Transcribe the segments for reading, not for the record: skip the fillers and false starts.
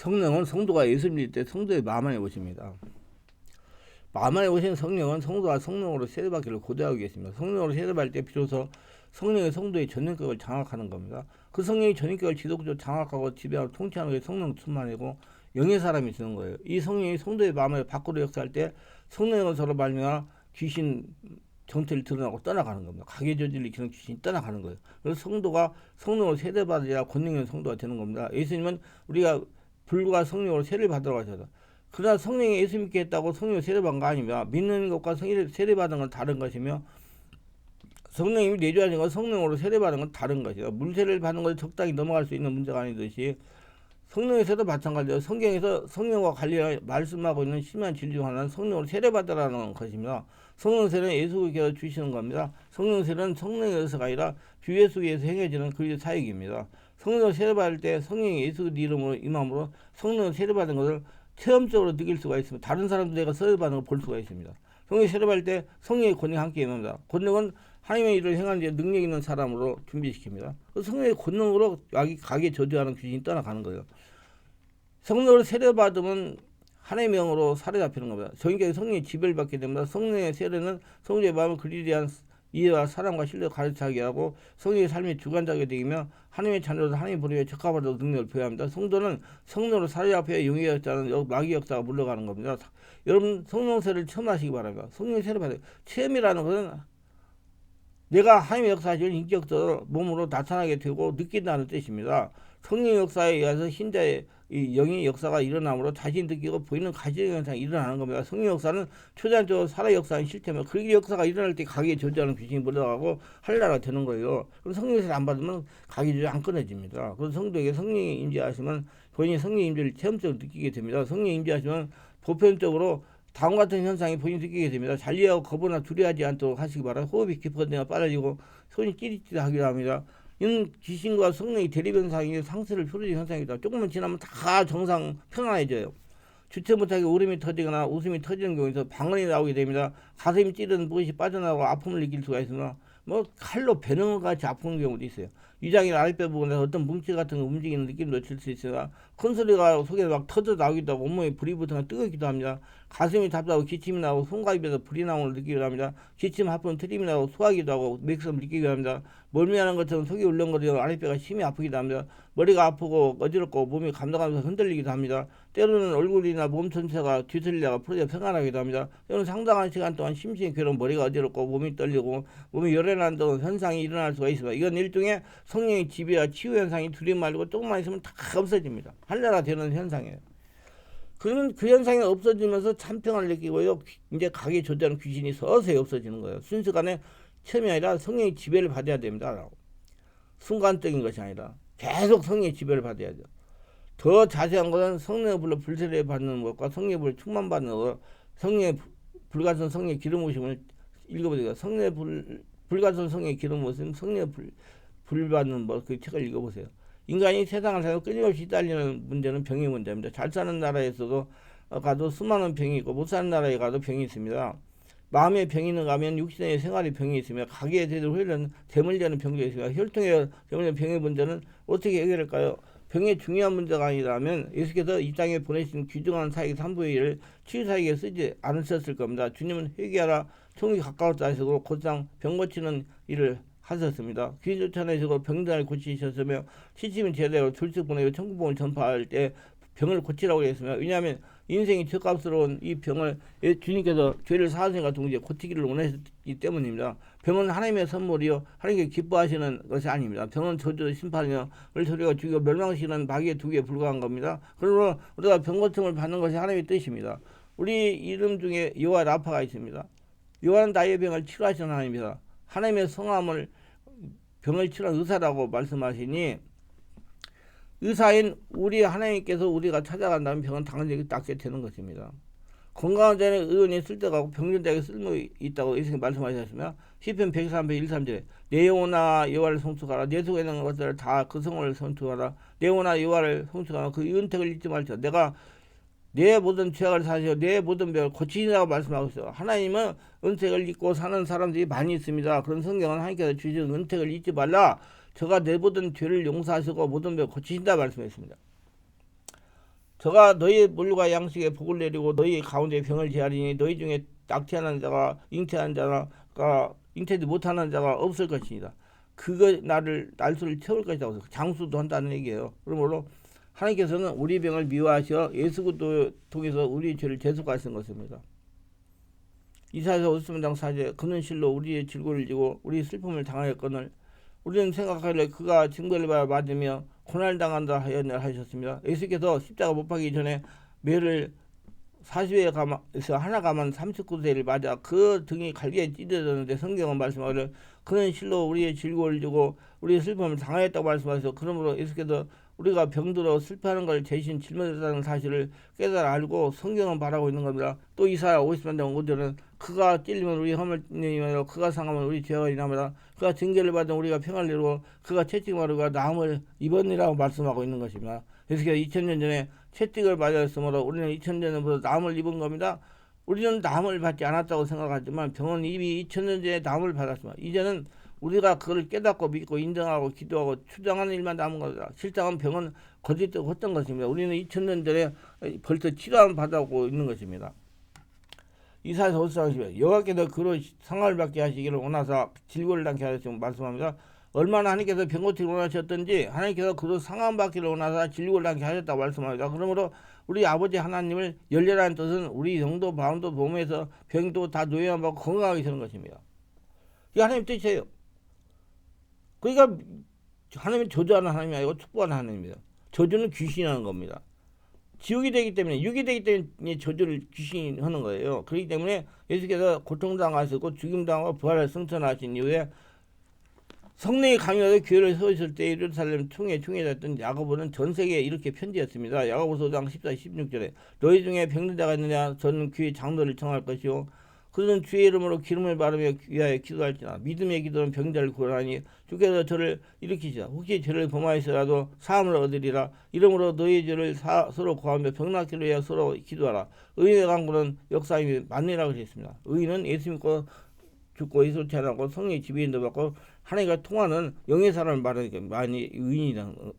성령은 성도가 예수를 믿을 때 성도의 마음 안에 오십니다. 마음 안에 오신 성령은 성도가 성령으로 세례받기를 고대하고 계십니다. 성령으로 세례받을 때 비로소 성령의 성도의 전능격을 장악하는 겁니다. 그 성령의 전능격을 지속적으로 장악하고 지배하고 통치하는 게 성령 충만이고 영의 사람이 되는 거예요. 이 성령이 성도의 마음을 밖으로 역사할 때 성령은 서로 말미암아 귀신 정체를 드러나고 떠나가는 겁니다. 가계 저질을 일으키는 귀신이 떠나가는 거예요. 그래서 성도가 성령으로 세례받아야 권능 있는 성도가 되는 겁니다. 예수님은 우리가 불과 성령으로 세례를 받으러 가셔서, 그러나 성령이 예수 믿게 했다고 성령으로 세례받은 거 아닙니다. 믿는 것과 세례받은 건 다른 것이며, 성령님이 내주하신 건 성령으로 세례받은 건 다른 것이죠. 물세례를 받는 것이 적당히 넘어갈 수 있는 문제가 아니듯이 성령에서도 마찬가지예요. 성경에서 성령과 관련해 말씀하고 있는 심한 진리 중 하나는 성령으로 세례받으라는 것입니다. 성령 세례는 예수께서 주시는 겁니다. 성령 세례는 성령에서가 아니라 주 예수 위에서 행해지는 그리스도의 사역입니다. 성령으로 세례받을 때 성령이 예수 이름으로 임함으로 성령으로 세례받은 것을 체험적으로 느낄 수가 있습니다. 다른 사람도 내가 세례받은 걸 볼 수가 있습니다. 성령이 세례받을 때 성령의 권능이 함께 임합니다. 권능은 하나님의 일을 행하는 데 능력 있는 사람으로 준비시킵니다. 성령의 권능으로 가게 저주하는 귀신이 떠나가는 거예요. 성령으로 세례받으면 하나님의 영으로 사로잡히는 겁니다. 성경에 성령의 지배를 받게 됩니다. 성령의 세례는 성도의 마음을 그리스도에 대한 이해와 사랑과 신뢰를 가르치게 하고 성령의 삶의 주관자가 되며 하나님의 자녀로서 하나님 보내에 적합하도록 능력을 부여합니다. 성도는 성령으로 사로잡혀 영의 역사는 마귀 역사가 물러가는 겁니다. 여러분 성령 세례를 처음 하시기 바랍니다. 성령의 세례 받아요. 체험이라는 것은 내가 하나님의 역사를 인격적으로 몸으로 나타나게 되고 느낀다는 뜻입니다. 성령 역사에 의해서 신자의 이 영의 역사가 일어나므로 자신이 느끼고 보이는 가시적 현상이 일어나는 겁니다. 성령 역사는 초자연적으로 살아 역사는 실체면 그 역사가 일어날 때 가게 저주하는 귀신이 물러가고 할례가 되는 거예요. 그럼 성령 역사를 안 받으면 가게 저주 안 끊어집니다. 그래서 성도에게 성령이 임재하시면 본인이 성령 임재를 체험적으로 느끼게 됩니다. 성령 임재하시면 보편적으로 다음 같은 현상이 본인이 느끼게 됩니다. 잔리하고 거부나 두려워하지 않도록 하시기 바랍니다. 호흡이 깊어지거나 빨라지고 손이 찌릿찌릿하기도 합니다. 이는 귀신과 성령이 대립현상이 상태를 표르는 현상이다. 조금만 지나면 다 정상 평안해져요. 주체 못하게 울음이 터지거나 웃음이 터지는 경우에서 방언이 나오게 됩니다. 가슴이 찌르는 무엇이 빠져나오고 아픔을 느낄 수가 있으나 칼로 베는 것 같이 아픈 경우도 있어요. 위장이나 아랫배 부분에서 어떤 뭉치 같은 거 움직이는 느낌도 들 수 있으나 큰 소리가 속에서 막 터져 나오기도 하고 온몸에 불이 붙거나 뜨겁기도 합니다. 가슴이 답답하고 기침이 나고 손과 입에서 불이 나오는 걸 느끼기도 합니다. 기침 하품 트림이 나고 소화기도 하고 맥섬을 느끼기도 합니다. 멀미하는 것처럼 속이 울렁거리고 아랫배가 심히 아프기도 합니다. 머리가 아프고 어지럽고 몸이 감당하면서 흔들리기도 합니다. 때로는 얼굴이나 몸 전체가 뒤틀리다가 풀어져 평안하기도 합니다. 때로는 상당한 시간 동안 심신이 괴로운 머리가 어지럽고 몸이 떨리고 몸이 열해나는 등 현상이 일어날 수가 있습니다. 이건 일종의 성령의 지배와 치유 현상이 둘이 말고 조금만 있으면 다 없어집니다. 할례가 되는 현상이에요. 그러면 그 현상이 없어지면서 참평을 느끼고요. 이제 가게 조절하는 귀신이 서서히 없어지는 거예요. 순식간에 체험이 아니라 성령의 지배를 받아야 됩니다. 순간적인 것이 아니라 계속 성령의 지배를 받아야죠. 더 자세한 것은 성령의 불로 불세례 받는 것과 성령의 불 충만 받는 것, 성령의 불가선 성령의 기름 부으심을 읽어보세요. 성령의 불가선 성령의 기름 부으심, 성령의 불 받는 그 책을 읽어보세요. 인간이 세상을 살고 끊임없이 시달리는 문제는 병의 문제입니다. 잘 사는 나라에서도 가도 수많은 병이 있고 못 사는 나라에 가도 병이 있습니다. 마음의 병이 있는가 하면 육신의 생활의 병이 있으며 가게에 제대로 흘러는 대물리는 병도 있습니다. 혈통에 대물리는 병의 문제는 어떻게 해결할까요? 병의 중요한 문제가 아니라면 예수께서 이 땅에 보내신 귀중한 사역 3분의 1을 치유 사역에 쓰지 않으셨을 겁니다. 주님은 회개하라 천국이 가까웠다 하시고 곧장 병 고치는 일을 하셨습니다. 귀신 쫓아내시고 병들을 고치셨으며 시침이 제대로 출석 보내고 천국복음을 전파할 때 병을 고치라고 했으며, 왜냐하면 인생이 죄값스러운 이 병을 주님께서 죄를 사하신과 동시에 고치기를 원하셨기 때문입니다. 병은 하나님의 선물이요 하나님께 기뻐하시는 것이 아닙니다. 병은 저주 심판이요 저리가 죽이고 멸망시키는 마귀의 두개에 불과한 겁니다. 그러므로 우리가 병 고침을 받는 것이 하나님의 뜻입니다. 우리 이름 중에 여호와 라파가 있습니다. 여호와는 나의 병을 치료하시는 하나님입니다. 하나님의 성함을 병을 치료한 의사라고 말씀하시니, 의사인 우리 하나님께서 우리가 찾아간다면 병은 당연히 낫게 되는 것입니다. 건강한 자는 의원이 쓸데가 없고 병든 자에게 쓸모 있다고 예수님이 말씀하셨으며, 시편 103편 1, 3절에 내 영혼아 여호와를 송축하라, 내 속에 있는 것들을 다 그 성을 송축하라, 내 영혼아 여호와를 송축하라, 그 은택을 잊지 말자. 내가 내 모든 죄악을 사시고 내 모든 병을 고치시라고 말씀하고 있어요. 하나님은 은택을 잊고 사는 사람들이 많이 있습니다. 그런 성경은 하나님께서 주신 은택을 잊지 말라, 저가 내 모든 죄를 용서하시고 모든 병을 고치신다 말씀했습니다. 저가 너희 물과 양식에 복을 내리고 너희 가운데 병을 제하리니 너희 중에 낙태하는 자가 잉태하는 자가 잉태도 못하는 자가 없을 것이니라. 그거 나를 날수를 채울 것이라고 해서 장수도 한다는 얘기예요. 그러므로 하나님께서는 우리 병을 미워하셔 예수 그리스도 통해서 우리의 죄를 대속하신 것입니다. 이사야서 50장 4절 그는 실로 우리의 질고를 지고 우리 슬픔을 당하였거늘 우리는 생각하기를 그가 징벌을 받으며 고난당한다 하셨습니다. 예수께서 십자가 못 박기 전에 매를 40회에서 하나 가만 39세를 맞아 그 등이 갈기에 찢어졌는데 성경은 말씀하기를 그는 실로 우리의 질고를 지고 우리의 슬픔을 당하였다고 말씀하셔서 그러므로 예수께서 우리가 병들어 슬퍼하는 걸 대신 짊어졌다는 사실을 깨달아 알고 성경은 바라고 있는 겁니다. 또 이사야 50장 5절은 그가 찔리면 우리 허물 인하며 그가 상하면 우리 죄가 인하며 그가 징계를 받은 우리가 평안을 이루고 그가 채찍으로 우리가 나음을 입었니라고 말씀하고 있는 것입니다. 그래서 2000년 전에 채찍을 맞았으므로 우리는 2000년 전부터 나음을 입은 겁니다. 우리는 나음을 받지 않았다고 생각하지만 병은 이미 2000년 전에 나음을 받았습니다. 이제는 우리가 그걸 깨닫고 믿고 인정하고 기도하고 추정하는 일만 남은 거다. 실상은 병은 거짓되고 헛된 것입니다. 우리는 2000년 전에 벌써 치료함을 받아오고 있는 것입니다. 이사야서 50장 여호와께서 그로 상함을 받게 하시기를 원하사 질고를 당케 하셨다고 말씀합니다. 얼마나 하나님께서 병고치를 원하셨던지 하나님께서 그로 상함 받기를 원하사 질고를 당케 하셨다고 말씀합니다. 그러므로 우리 아버지 하나님을 열려라는 뜻은 우리 영도 마음도 몸에서 병도 다 노예함 받고 건강하게 되는 것입니다. 이게 하나님 뜻이에요. 그러니까 하나님은 저주하는 하나님이 아니고 축복하는 하나님입니다. 저주는 귀신이 하는 겁니다. 지옥이 되기 때문에 육이 되기 때문에 저주를 귀신이 하는 거예요. 그렇기 때문에 예수께서 고통당하시고 죽임당하고 부활을 승천하신 이후에 성령이 강요하여 교회를 세우실 때 예루살렘 총회됐던 야고보는 전 세계에 이렇게 편지했습니다. 야고보서 5장 14, 16절에 너희 중에 병든 자가 있느냐 저는 교회 장로를 청할 것이요 그는 주의 이름으로 기름을 바르며 위하여 기도할지나 믿음의 기도는 병자를 구하니 주께서 저를 일으키시라. 혹시 죄를 범하였더라도 사함을 얻으리라. 이름으로 너희 죄를 서로 구하며 병낫기를 위하여 서로 기도하라. 의인의 강구는 역사임이 맞느라고 하셨습니다. 의인은 예수 믿고 죽고 예수 태어나고 성령의 지배인도 받고 하나님과 통하는 영의 사람을 말하니까 많이 의인이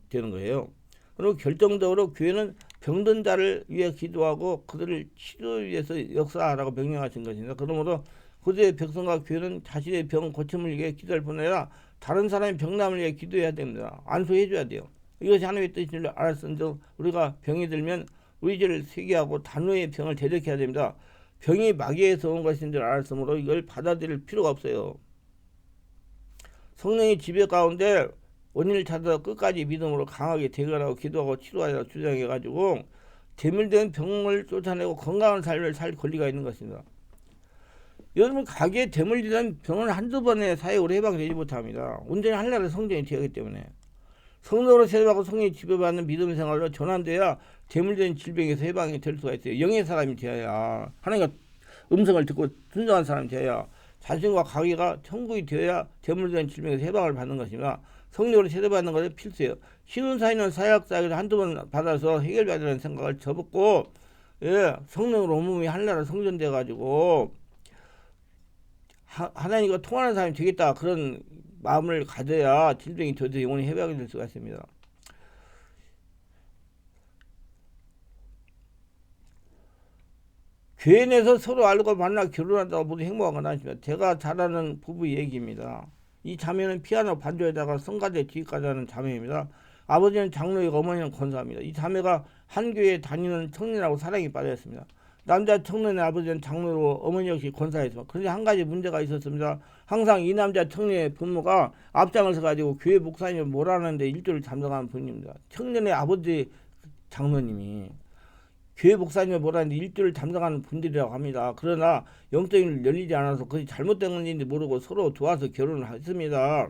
되는 거예요. 그리고 결정적으로 교회는 병든 자를 위해 기도하고 그들을 치료를 위해서 역사하라고 명령하신 것입니다. 그러므로 그들의 백성과 교회는 자신의 병 고침을 위해 기도할 뿐 아니라 다른 사람의 병남을 위해 기도해야 됩니다. 안수해 줘야 돼요. 이것이 하나님의 뜻인 줄 알았은즉 우리가 병이 들면 우리 죄를 회개하고 단호의 병을 대적해야 됩니다. 병이 마귀에서 온 것인 줄 알았으므로 이걸 받아들일 필요가 없어요. 성령의 지배 가운데 원인을 찾아서 끝까지 믿음으로 강하게 대결하고 기도하고 치료하여 주장해가지고 대물된 병을 쫓아내고 건강한 삶을 살 권리가 있는 것입니다. 여러분 가게에 대물된 병은 한두 번에 사역으로 해방되지 못합니다. 온전히 하나님의 성전이 되기 때문에 성령으로 세례받고 성령이 지배받는 믿음 생활로 전환돼야 대물된 질병에서 해방이 될 수가 있어요. 영의 사람이 되어야 하나님과 음성을 듣고 순종한 사람이 되어야 자신과 가게가 천국이 되어야 대물된 질병에서 해방을 받는 것입니다. 성령으로 세례받는 것이 필수예요. 쉬운 사이는 사역을 한두 번 받아서 해결받으라는 생각을 접었고 성령으로 온몸이 하나로 성전돼 가지고 하나님과 통하는 사람이 되겠다 그런 마음을 가져야 질병이 도저히 영원히 해방이 될 수가 있습니다. 교회 내에서 서로 알고 만나 결혼한다고 모두 행복한 건 아니지만 제가 잘 아는 부부 얘기입니다. 이 자매는 피아노 반주에다가 성가대 뒤까지 하는 자매입니다. 아버지는 장로이고 어머니는 권사입니다. 이 자매가 한 교회에 다니는 청년하고 사랑에 빠졌습니다. 남자 청년의 아버지는 장로로 어머니 역시 권사였습니다. 그런데 한 가지 문제가 있었습니다. 항상 이 남자 청년의 부모가 앞장을 서가지고 교회 목사님을 몰아내는데 일조를 담당하는 분입니다. 청년의 아버지 장로님이 교회 목사님을 몰아내는데 일조를 담당하는 분들이라고 합니다. 그러나 영적인 열리지 않아서 그것이 잘못된 건지 모르고 서로 도와서 결혼을 했습니다.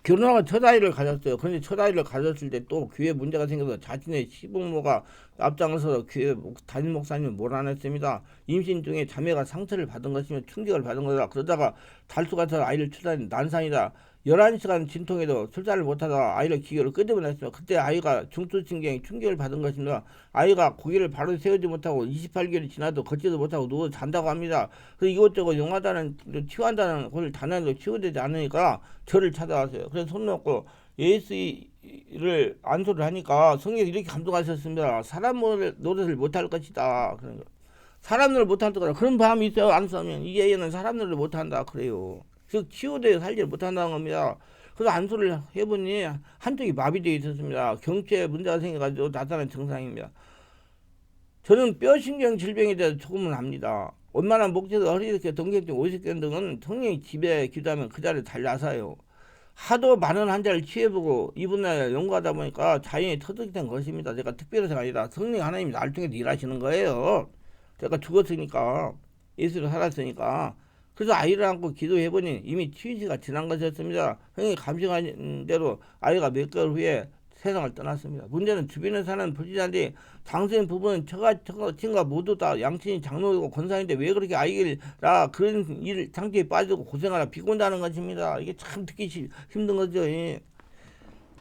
결혼하고 첫 아이를 가졌어요. 그런데 첫 아이를 가졌을 때 또 교회 문제가 생겨서 자신의 시부모가 앞장서서 교회 담임 목사님을 몰아냈습니다. 임신 중에 자매가 상처를 받은 것이며 충격을 받은 거다. 그러다가 달수가 서 아이를 출산한 난산이다. 11시간 진통에도 출산을 못하다가 아이를 기교를 끄집어냈습니다. 그때 아이가 중추신경에 충격을 받은 것입니다. 아이가 고개를 바로 세우지 못하고 28개월이 지나도 걷지도 못하고 누워 잔다고 합니다. 그래서 이것저것 용하다는 치유한다는 것을 단어로 치유되지 않으니까 저를 찾아왔어요. 그래서 손 놓고 예수 성령을 안수를 하니까 성령이 이렇게 감동하셨습니다. 사람 노릇을 못할 것이다. 그런 거. 사람 노릇 못할 거라. 그런 마음이 있어요. 안수하면 이 애는 사람 노릇 못한다 그래요. 즉 치유되어 살지 못한다는 겁니다. 그래서 안수를 해보니 한쪽이 마비되어 있었습니다. 경추에 문제가 생겨가지고 나타난 증상입니다. 저는 뼈신경 질병에 대해서 조금은 압니다. 얼마나 목젖 허리렇게 동맥경 오십견 등은 성령이 집에 기도하면 그 자리에 달려서요. 하도 많은 환자를 치유해보고 이분에 연구하다 보니까 자연이 터득된 것입니다. 제가 특별해서가 아니라 성령 하나님이 날 통해서 일하시는 거예요. 제가 죽었으니까 예수로 살았으니까. 그래서 아이를 안고 기도해보니 이미 치유시가 지난 것이었습니다. 형이 감식한 대로 아이가 몇 개월 후에 세상을 떠났습니다. 문제는 주변에 사는 불신자들이 장수인 부부는 친가 모두 다 양친이 장로이고 권사인데 왜 그렇게 아이라 그런 일 상태에 빠지고 고생하라 비곤다는 것입니다. 이게 참 듣기 힘든 거죠.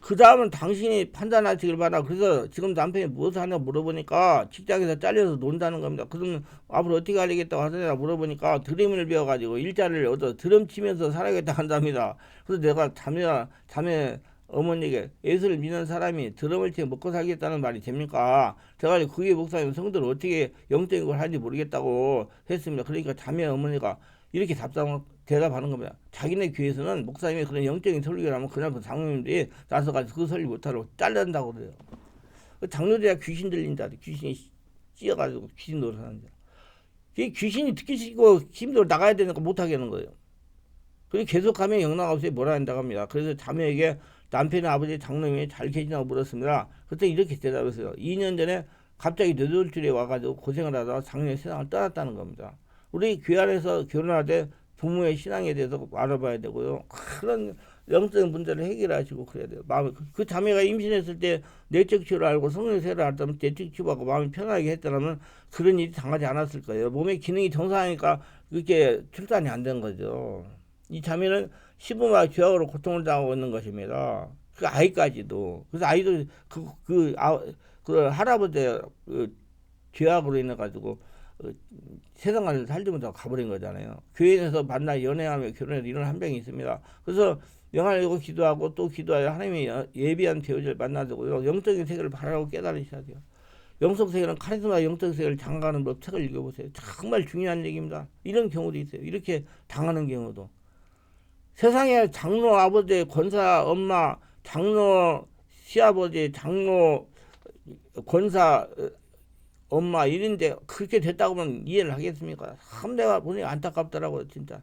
그 다음은 당신이 판단하시길 바라. 그래서 지금 남편이 무엇을 하냐고 물어보니까 직장에서 잘려서 논다는 겁니다. 그러면 앞으로 어떻게 하려겠다고 하느냐 물어보니까 드럼을 배워가지고 일자리를 얻어 드럼 치면서 살아야겠다 한답니다. 그래서 내가 자매 어머니에게 예수를 믿는 사람이 드럼을 치고 먹고 살겠다는 말이 됩니까? 제가 그게 목사님 성도를 어떻게 영적인 걸 하는지 모르겠다고 했습니다. 그러니까 자매 어머니가 이렇게 대답하는 겁니다. 자기네 교회에서는 목사님이 그런 영적인 설교를 하면 그냥 그 장로님들이 나서가지고 그 설교 못하라고 잘른다고 그래요. 장로들이 귀신 들린다. 귀신이 씌어가지고 귀신 노릇하는데. 귀신이 듣기 싫고 힘들어 나가야 되니까 못하게 하는 거예요. 그리고 계속하면 영락 없이 뭐라 한다고 합니다. 그래서 자매에게 남편의 아버지 장로님이 잘 계시냐고 물었습니다. 그때 이렇게 대답했어요. 2년 전에 갑자기 뇌졸중에 와가지고 고생을 하다가 작년에 세상을 떠났다는 겁니다. 우리 교회 안에서 결혼할 때 부모의 신앙에 대해서 알아봐야 되고요. 그런 영적인 문제를 해결하시고 그래야 돼요. 마음이 그 자매가 임신했을 때 내적 치유를 알고 성령 세례를 알았다면 내적 치유하고 마음이 편하게 했다면 그런 일이 당하지 않았을 거예요. 몸의 기능이 정상하니까 그렇게 출산이 안 된 거죠. 이 자매는 시부마 죄악으로 고통을 당하고 있는 것입니다. 그 아이까지도. 그래서 아이도 그 할아버지의 그 죄악으로 인해 가지고 세상을 살지 못하고 가버린 거잖아요. 교회에서 만나 연애하며 결혼해서 이런 한 병이 있습니다. 그래서 영화를 읽고 기도하고 또 기도하여 하나님이 예비한 배우자를 만나고요. 영적인 세계를 바라고 깨달으셔야 돼요. 영적 세계는 카리스마 영적 세계를 장악하는 법 책을 읽어보세요. 정말 중요한 얘기입니다. 이런 경우도 있어요. 이렇게 당하는 경우도. 세상에 장로 아버지, 권사 엄마, 장로 시아버지, 장로 권사 엄마 이런데 그렇게 됐다고 하면 이해를 하겠습니까? 참 내가 보니 안타깝더라고요. 진짜.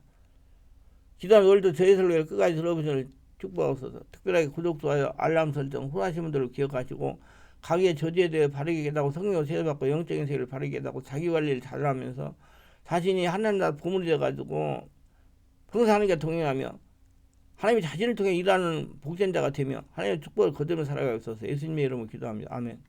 기도하면 오늘도 저희 설교를 끝까지 들어보시는 축복하옵소서. 특별하게 구독, 좋아요, 알람 설정, 후하신 분들을 기억하시고 각의 저지에 대해 바르게 깨닫고 성령을 세례받고 영적인 세계를 바르게 깨닫고 자기관리를 잘하면서 자신이 하나님 나라 보물이 돼가지고 평생 하나님과 동행하며 하나님이 자신을 통해 일하는 복전자가 되며 하나님의 축복을 거두며 살아가고 있어서 예수님의 이름으로 기도합니다. 아멘.